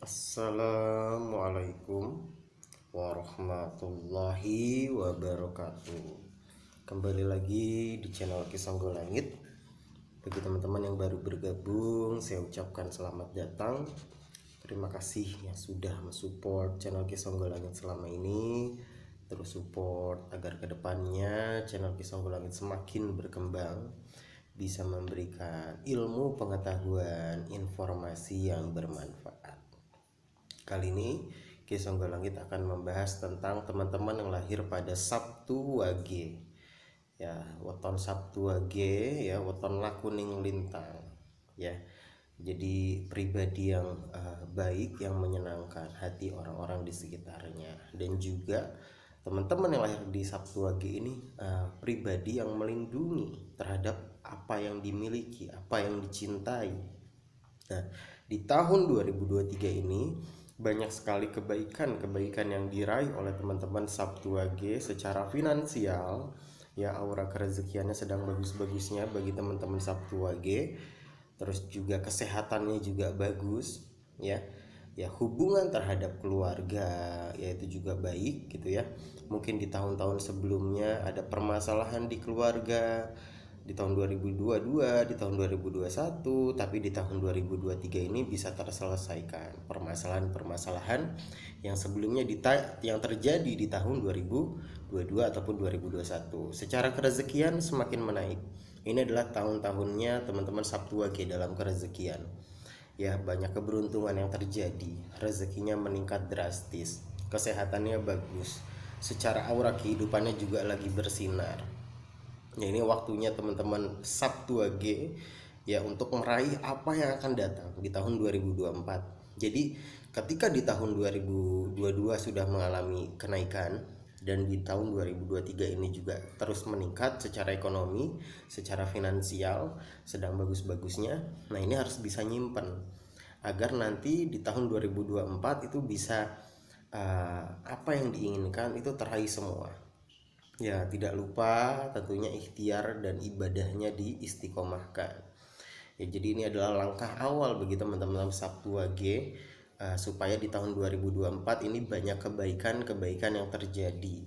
Assalamualaikum warahmatullahi wabarakatuh. Kembali lagi di channel Kisah Langit. Bagi teman-teman yang baru bergabung, saya ucapkan selamat datang. Terima kasih yang sudah mensupport channel Kisah Langit selama ini. Terus support agar kedepannya channel Kisah Langit semakin berkembang, bisa memberikan ilmu, pengetahuan, informasi yang bermanfaat. Kali ini Kisah Langit akan membahas tentang teman-teman yang lahir pada Sabtu Wage. Ya, weton Sabtu Wage, ya, weton lakuning lintang. Ya. Jadi pribadi yang baik, yang menyenangkan hati orang-orang di sekitarnya. Dan juga teman-teman yang lahir di Sabtu Wage ini pribadi yang melindungi terhadap apa yang dimiliki, apa yang dicintai. Nah, di tahun 2023 ini banyak sekali kebaikan yang diraih oleh teman-teman Sabtu Wage secara finansial. Ya, aura kerezekiannya sedang bagus-bagusnya bagi teman-teman Sabtu Wage. Terus juga kesehatannya juga bagus, ya. Ya, hubungan terhadap keluarga yaitu juga baik gitu ya. Mungkin di tahun-tahun sebelumnya ada permasalahan di keluarga, di tahun 2022, di tahun 2021, tapi di tahun 2023 ini bisa terselesaikan permasalahan-permasalahan yang sebelumnya yang terjadi di tahun 2022 ataupun 2021. Secara kerezekian semakin menaik. Ini adalah tahun-tahunnya teman-teman Sabtu Wage dalam kerezekian. Ya, banyak keberuntungan yang terjadi, rezekinya meningkat drastis, kesehatannya bagus, secara aura kehidupannya juga lagi bersinar. Ya, ini waktunya teman-teman Sabtu Wage ya untuk meraih apa yang akan datang di tahun 2024. Jadi ketika di tahun 2022 sudah mengalami kenaikan dan di tahun 2023 ini juga terus meningkat secara ekonomi, secara finansial sedang bagus-bagusnya. Nah, ini harus bisa nyimpen agar nanti di tahun 2024 itu bisa apa yang diinginkan itu teraih semua. Ya, tidak lupa tentunya ikhtiar dan ibadahnya diistiqomahkan. Ya, jadi ini adalah langkah awal bagi teman-teman Sabtu Wage supaya di tahun 2024 ini banyak kebaikan yang terjadi.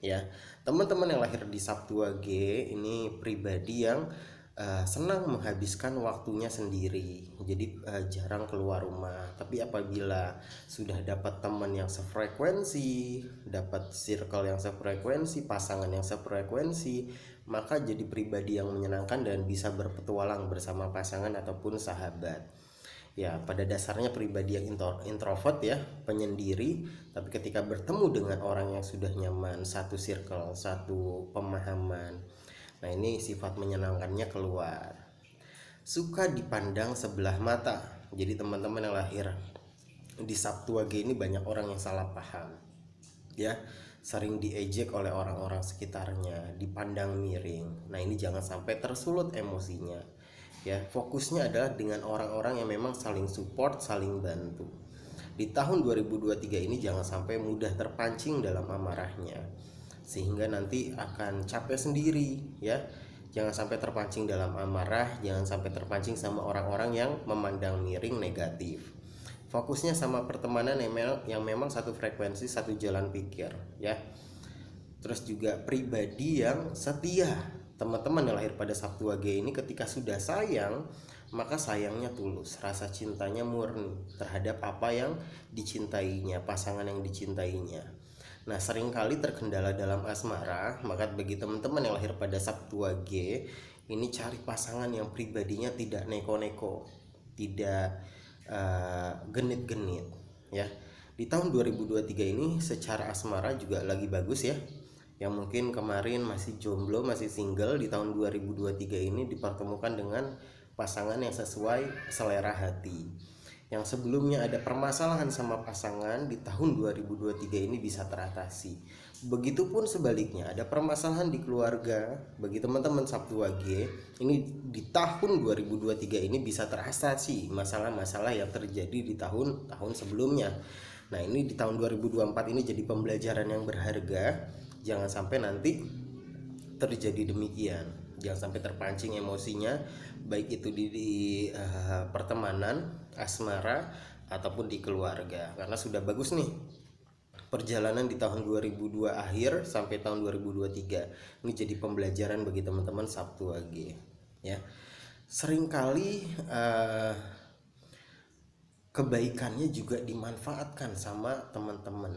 Ya, teman-teman yang lahir di Sabtu Wage ini pribadi yang senang menghabiskan waktunya sendiri, jadi jarang keluar rumah. Tapi apabila sudah dapat teman yang sefrekuensi, dapat circle yang sefrekuensi, pasangan yang sefrekuensi, maka jadi pribadi yang menyenangkan dan bisa berpetualang bersama pasangan ataupun sahabat. Ya, pada dasarnya pribadi yang introvert ya, penyendiri, tapi ketika bertemu dengan orang yang sudah nyaman, satu circle, satu pemahaman, nah ini sifat menyenangkannya keluar. Suka dipandang sebelah mata. Jadi teman-teman yang lahir di Sabtu Wage ini banyak orang yang salah paham. Ya, sering diejek oleh orang-orang sekitarnya, dipandang miring. Nah, ini jangan sampai tersulut emosinya. Ya, fokusnya adalah dengan orang-orang yang memang saling support, saling bantu. Di tahun 2023 ini jangan sampai mudah terpancing dalam amarahnya, sehingga nanti akan capek sendiri ya. Jangan sampai terpancing dalam amarah, jangan sampai terpancing sama orang-orang yang memandang miring, negatif. Fokusnya sama pertemanan yang memang satu frekuensi, satu jalan pikir ya. Terus juga pribadi yang setia. Teman-teman yang lahir pada Sabtu Wage ini ketika sudah sayang, maka sayangnya tulus, rasa cintanya murni terhadap apa yang dicintainya, pasangan yang dicintainya. Nah, seringkali terkendala dalam asmara, maka bagi teman-teman yang lahir pada Sabtu Wage ini cari pasangan yang pribadinya tidak neko-neko, tidak genit-genit ya. Di tahun 2023 ini secara asmara juga lagi bagus ya. Yang mungkin kemarin masih jomblo, masih single, di tahun 2023 ini dipertemukan dengan pasangan yang sesuai selera hati. Yang sebelumnya ada permasalahan sama pasangan, di tahun 2023 ini bisa teratasi. Begitupun sebaliknya, ada permasalahan di keluarga bagi teman-teman Sabtu Wage ini di tahun 2023 ini bisa teratasi masalah-masalah yang terjadi di tahun-tahun sebelumnya. Nah, ini di tahun 2024 ini jadi pembelajaran yang berharga. Jangan sampai nanti terjadi demikian. Jangan sampai terpancing emosinya, baik itu di pertemanan asmara ataupun di keluarga. Karena sudah bagus nih perjalanan di tahun 2002 akhir sampai tahun 2023. Ini jadi pembelajaran bagi teman-teman Sabtu Wage ya. Seringkali kebaikannya juga dimanfaatkan sama teman-teman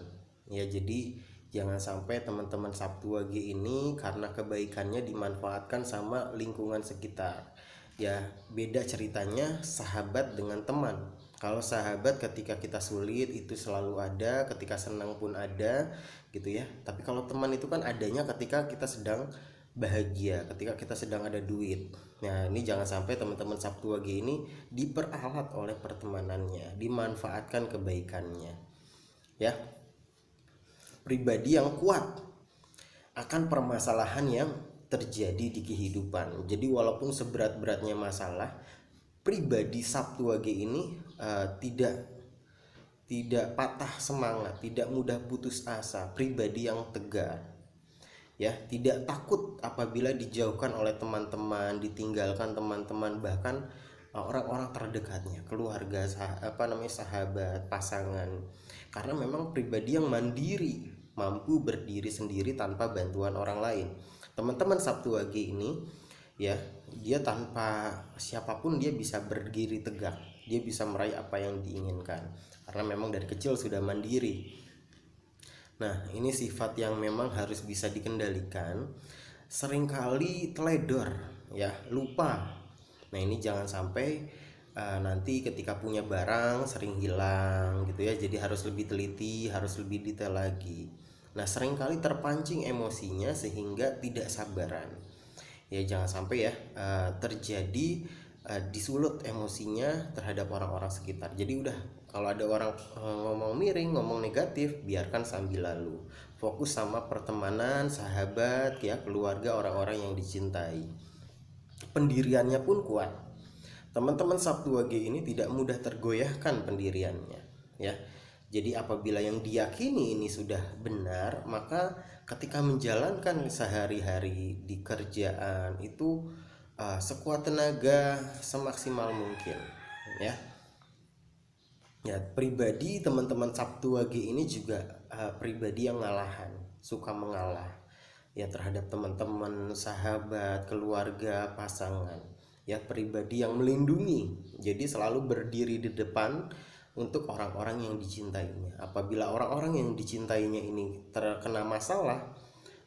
ya. Jadi jangan sampai teman-teman Sabtu Wage ini karena kebaikannya dimanfaatkan sama lingkungan sekitar ya. Beda ceritanya sahabat dengan teman. Kalau sahabat ketika kita sulit itu selalu ada, ketika senang pun ada gitu ya. Tapi kalau teman itu kan adanya ketika kita sedang bahagia, ketika kita sedang ada duit. Nah ini jangan sampai teman-teman Sabtu Wage ini diperalat oleh pertemanannya, dimanfaatkan kebaikannya ya. Pribadi yang kuat akan permasalahan yang terjadi di kehidupan. Jadi walaupun seberat-beratnya masalah, pribadi Sabtu Wage ini tidak patah semangat, tidak mudah putus asa, pribadi yang tegar ya, tidak takut apabila dijauhkan oleh teman-teman, ditinggalkan teman-teman, bahkan orang-orang terdekatnya, keluarga, sahabat, pasangan. Karena memang pribadi yang mandiri, mampu berdiri sendiri tanpa bantuan orang lain. Teman-teman Sabtu Wage ini ya, dia tanpa siapapun dia bisa berdiri tegak, dia bisa meraih apa yang diinginkan karena memang dari kecil sudah mandiri. Nah ini sifat yang memang harus bisa dikendalikan. Seringkali teledor ya, lupa. Nah ini jangan sampai nanti ketika punya barang sering hilang gitu ya. Jadi harus lebih teliti, harus lebih detail lagi. Nah seringkali terpancing emosinya sehingga tidak sabaran ya. Jangan sampai ya terjadi disulut emosinya terhadap orang-orang sekitar. Jadi udah, kalau ada orang ngomong miring, ngomong negatif, biarkan sambil lalu. Fokus sama pertemanan, sahabat ya, keluarga, orang-orang yang dicintai. Pendiriannya pun kuat. Teman-teman Sabtu Wage ini tidak mudah tergoyahkan pendiriannya ya. Jadi apabila yang diyakini ini sudah benar, maka ketika menjalankan sehari-hari di kerjaan itu sekuat tenaga, semaksimal mungkin ya. Ya, pribadi teman-teman Sabtu Wage ini juga pribadi yang ngalahan, suka mengalah ya terhadap teman-teman, sahabat, keluarga, pasangan. Ya, pribadi yang melindungi. Jadi selalu berdiri di depan untuk orang-orang yang dicintainya. Apabila orang-orang yang dicintainya ini terkena masalah,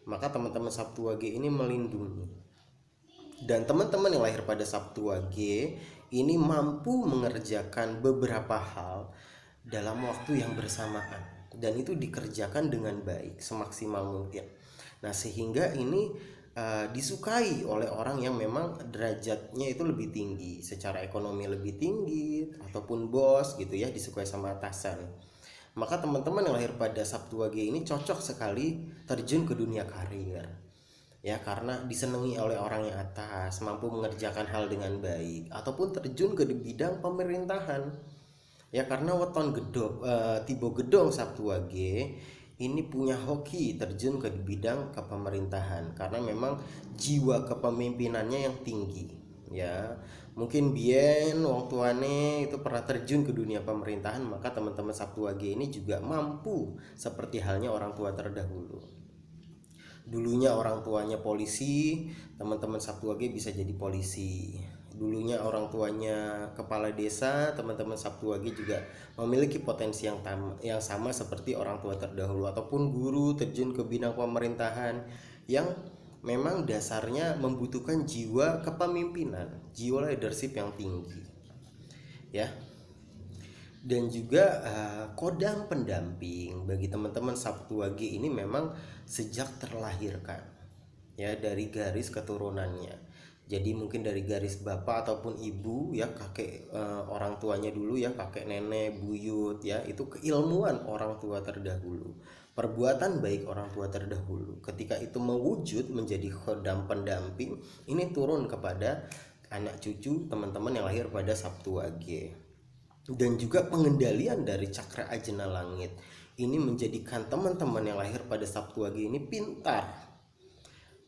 maka teman-teman Sabtu Wage ini melindungi. Dan teman-teman yang lahir pada Sabtu Wage ini mampu mengerjakan beberapa hal dalam waktu yang bersamaan, dan itu dikerjakan dengan baik, semaksimal mungkin. Nah sehingga ini disukai oleh orang yang memang derajatnya itu lebih tinggi, secara ekonomi lebih tinggi, ataupun bos gitu ya, disukai sama atasan. Maka teman-teman yang lahir pada Sabtu Wage ini cocok sekali terjun ke dunia karir ya, karena disenangi oleh orang yang atas, mampu mengerjakan hal dengan baik, ataupun terjun ke bidang pemerintahan ya, karena weton gedong tibo gedong Sabtu Wage ini punya hoki terjun ke bidang kepemerintahan karena memang jiwa kepemimpinannya yang tinggi ya. Mungkin bien wong tuane itu pernah terjun ke dunia pemerintahan, maka teman-teman Sabtu Wage ini juga mampu seperti halnya orang tua terdahulu. Dulunya orang tuanya polisi, teman-teman Sabtu Wage bisa jadi polisi. Dulunya orang tuanya kepala desa, teman-teman Sabtu Wage juga memiliki potensi yang sama seperti orang tua terdahulu. Ataupun guru terjun ke bidang pemerintahan yang memang dasarnya membutuhkan jiwa kepemimpinan, jiwa leadership yang tinggi ya. Dan juga kodam pendamping bagi teman-teman Sabtu Wage ini memang sejak terlahirkan ya, dari garis keturunannya. Jadi mungkin dari garis bapak ataupun ibu ya, kakek orang tuanya dulu ya, kakek nenek buyut ya, itu keilmuan orang tua terdahulu, perbuatan baik orang tua terdahulu. Ketika itu mewujud menjadi kodam pendamping, ini turun kepada anak cucu teman-teman yang lahir pada Sabtu Wage. Dan juga pengendalian dari cakra ajna langit ini menjadikan teman-teman yang lahir pada Sabtu Wage ini pintar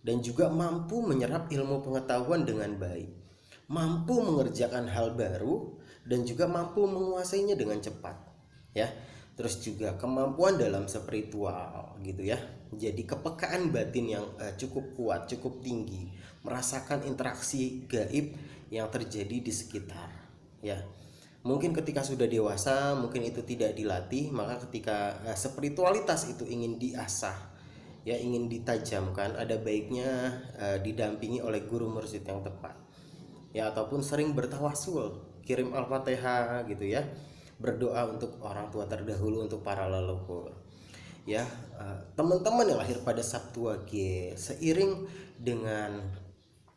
dan juga mampu menyerap ilmu pengetahuan dengan baik, mampu mengerjakan hal baru dan juga mampu menguasainya dengan cepat ya. Terus juga kemampuan dalam spiritual gitu ya. Jadi kepekaan batin yang cukup kuat, cukup tinggi, merasakan interaksi gaib yang terjadi di sekitar ya. Mungkin ketika sudah dewasa mungkin itu tidak dilatih, maka ketika spiritualitas itu ingin diasah ya, ingin ditajamkan, ada baiknya didampingi oleh guru mursyid yang tepat ya, ataupun sering bertawasul, kirim al-fatihah gitu ya, berdoa untuk orang tua terdahulu, untuk para leluhur ya. Teman-teman yang lahir pada Sabtu Wage, seiring dengan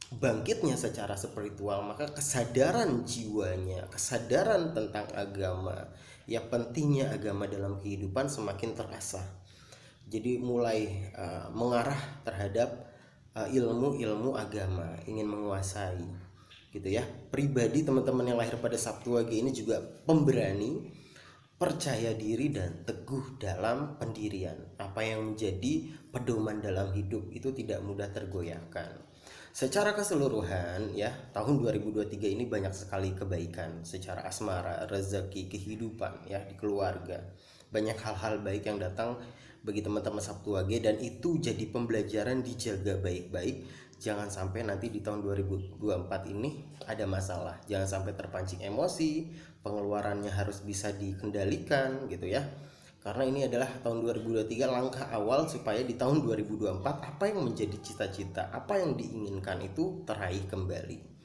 bangkitnya secara spiritual, maka kesadaran jiwanya, kesadaran tentang agama ya, pentingnya agama dalam kehidupan semakin terasa. Jadi mulai mengarah terhadap ilmu-ilmu agama, ingin menguasai gitu ya. Pribadi teman-teman yang lahir pada Sabtu Wage ini juga pemberani, percaya diri, dan teguh dalam pendirian. Apa yang menjadi pedoman dalam hidup itu tidak mudah tergoyahkan. Secara keseluruhan ya, tahun 2023 ini banyak sekali kebaikan secara asmara, rezeki, kehidupan ya, di keluarga. Banyak hal-hal baik yang datang bagi teman-teman Sabtu Wage, dan itu jadi pembelajaran, dijaga baik-baik. Jangan sampai nanti di tahun 2024 ini ada masalah. Jangan sampai terpancing emosi, pengeluarannya harus bisa dikendalikan gitu ya. Karena ini adalah tahun 2023, langkah awal supaya di tahun 2024 apa yang menjadi cita-cita, apa yang diinginkan itu teraih kembali.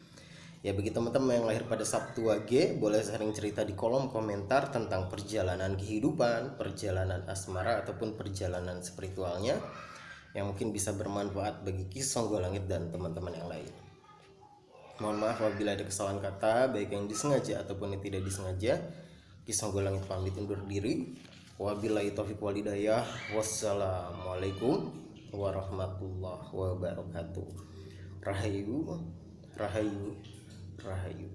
Ya, bagi teman-teman yang lahir pada Sabtu Wage, boleh sering cerita di kolom komentar tentang perjalanan kehidupan, perjalanan asmara, ataupun perjalanan spiritualnya yang mungkin bisa bermanfaat bagi Ki Songgolangit dan teman-teman yang lain. Mohon maaf apabila ada kesalahan kata, baik yang disengaja ataupun yang tidak disengaja. Ki Songgolangit pamit undur diri. Wabillahi taufiq wal hidayah. Wassalamualaikum warahmatullahi wabarakatuh. Rahayu, rahayu, rahayu.